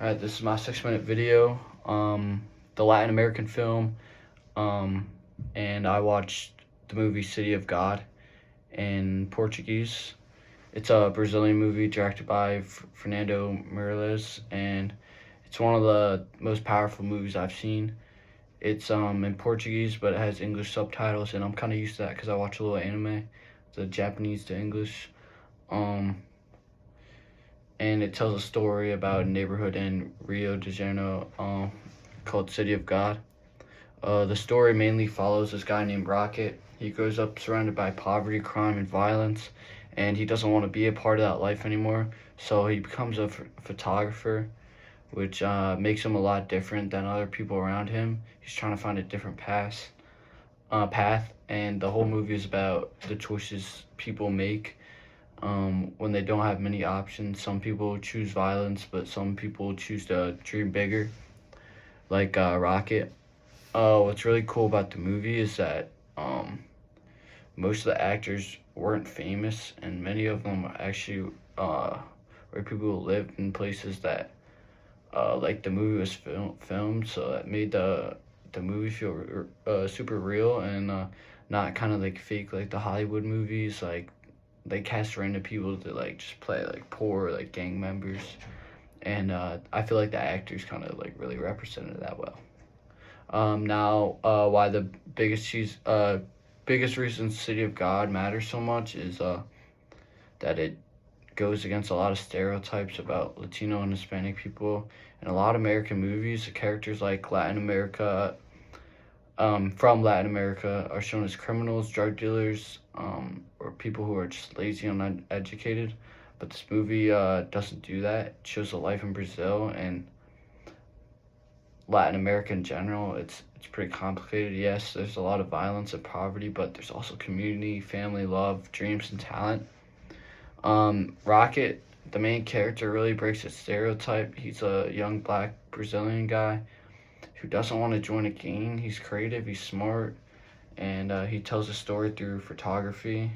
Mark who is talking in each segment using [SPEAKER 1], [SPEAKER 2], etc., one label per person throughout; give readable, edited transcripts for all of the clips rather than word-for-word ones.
[SPEAKER 1] Alright, this is my 6 minute video. The Latin American film, um, and I watched the movie City of God in Portuguese. It's a Brazilian movie directed by Fernando Meirelles, and it's one of the most powerful movies I've seen. It's in Portuguese, but it has English subtitles, and I'm kind of used to that because I watch a little anime, the Japanese to English. Um, and it tells a story about a neighborhood in Rio de Janeiro called City of God. The story mainly follows this guy named Rocket. He grows up surrounded by poverty, crime, and violence, and he doesn't want to be a part of that life anymore. So he becomes a photographer, which makes him a lot different than other people around him. He's trying to find a different path, and the whole movie is about the choices people make when they don't have many options. Some people choose violence, but some people choose to dream bigger, like Rocket. What's really cool about the movie is that most of the actors weren't famous, and many of them actually were people who lived in places that like the movie was filmed, so that made the movie feel super real and not kind of like fake like the Hollywood movies. Like they cast random people to like just play like poor like gang members, and I feel like the actors kind of like really represented that well. Now, why the biggest reason City of God matters so much is that it goes against a lot of stereotypes about Latino and Hispanic people. In a lot of American movies, the characters like from Latin America are shown as criminals, drug dealers, or people who are just lazy and uneducated. But this movie doesn't do that. It shows the life in Brazil and Latin America in general. It's pretty complicated. Yes, there's a lot of violence and poverty, but there's also community, family, love, dreams, and talent. Rocket, the main character, really breaks a stereotype. He's a young black Brazilian guy who doesn't want to join a gang. He's creative, he's smart, and he tells a story through photography.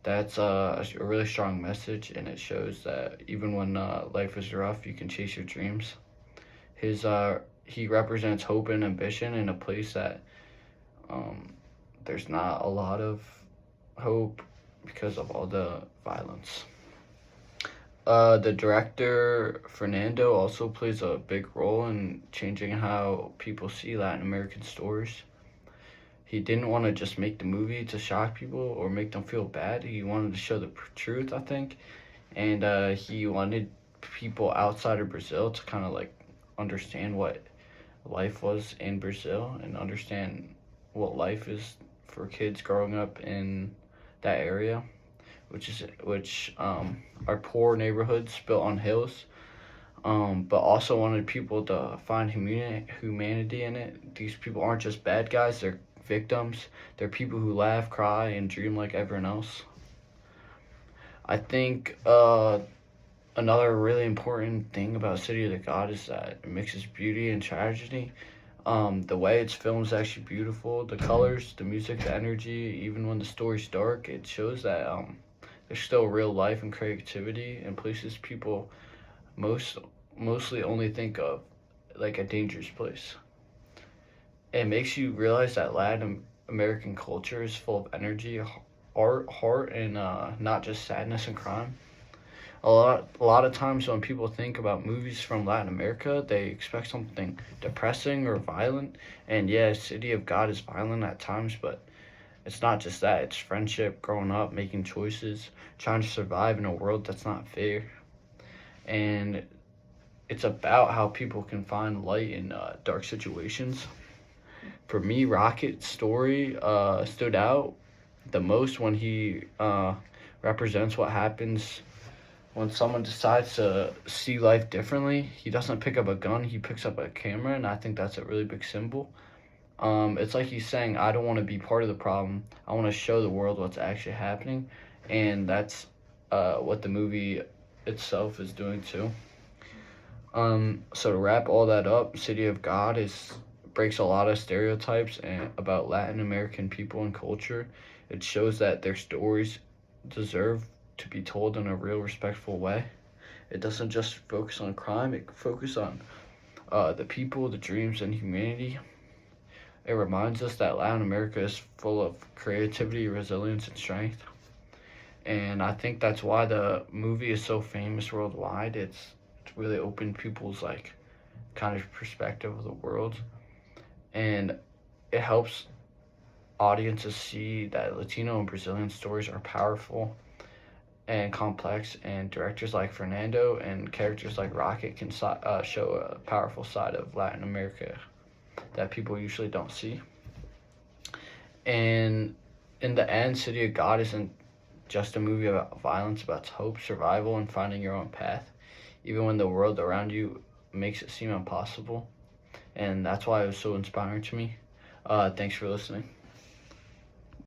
[SPEAKER 1] That's a really strong message, and it shows that even when life is rough, you can chase your dreams. He represents hope and ambition in a place that there's not a lot of hope because of all the violence. The director, Fernando, also plays a big role in changing how people see Latin American stories. He didn't want to just make the movie to shock people or make them feel bad. He wanted to show the truth, I think. And he wanted people outside of Brazil to kind of like understand what life was in Brazil and understand what life is for kids growing up in that area, which are poor neighborhoods built on hills. But also wanted people to find humanity in it. These people aren't just bad guys; they're victims. They're people who laugh, cry, and dream like everyone else. I think another really important thing about City of the God is that it mixes beauty and tragedy. The way it's filmed is actually beautiful. The colors, the music, the energy, even when the story's dark, it shows that there's still real life and creativity in places people mostly only think of like a dangerous place. It makes you realize that Latin American culture is full of energy, art, heart, and not just sadness and crime. A lot of times when people think about movies from Latin America, they expect something depressing or violent. And yeah, City of God is violent at times, but it's not just that. It's friendship, growing up, making choices, trying to survive in a world that's not fair. And it's about how people can find light in dark situations. For me, Rocket's story stood out the most when he represents what happens when someone decides to see life differently. He doesn't pick up a gun, he picks up a camera, and I think that's a really big symbol. It's like he's saying, I don't want to be part of the problem. I want to show the world what's actually happening, and that's what the movie itself is doing too. So to wrap all that up, City of God is breaks a lot of stereotypes about Latin American people and culture. It shows that their stories deserve to be told in a real respectful way. It doesn't just focus on crime, it focuses on the people, the dreams, and humanity. It reminds us that Latin America is full of creativity, resilience, and strength. And I think that's why the movie is so famous worldwide. It's really opened people's like kind of perspective of the world, and it helps audiences see that Latino and Brazilian stories are powerful and complex, and directors like Fernando and characters like Rocket can show a powerful side of Latin America that people usually don't see. And in the end, City of God isn't just a movie about violence, about hope, survival, and finding your own path, even when the world around you makes it seem impossible. And that's why it was so inspiring to me. Thanks for listening.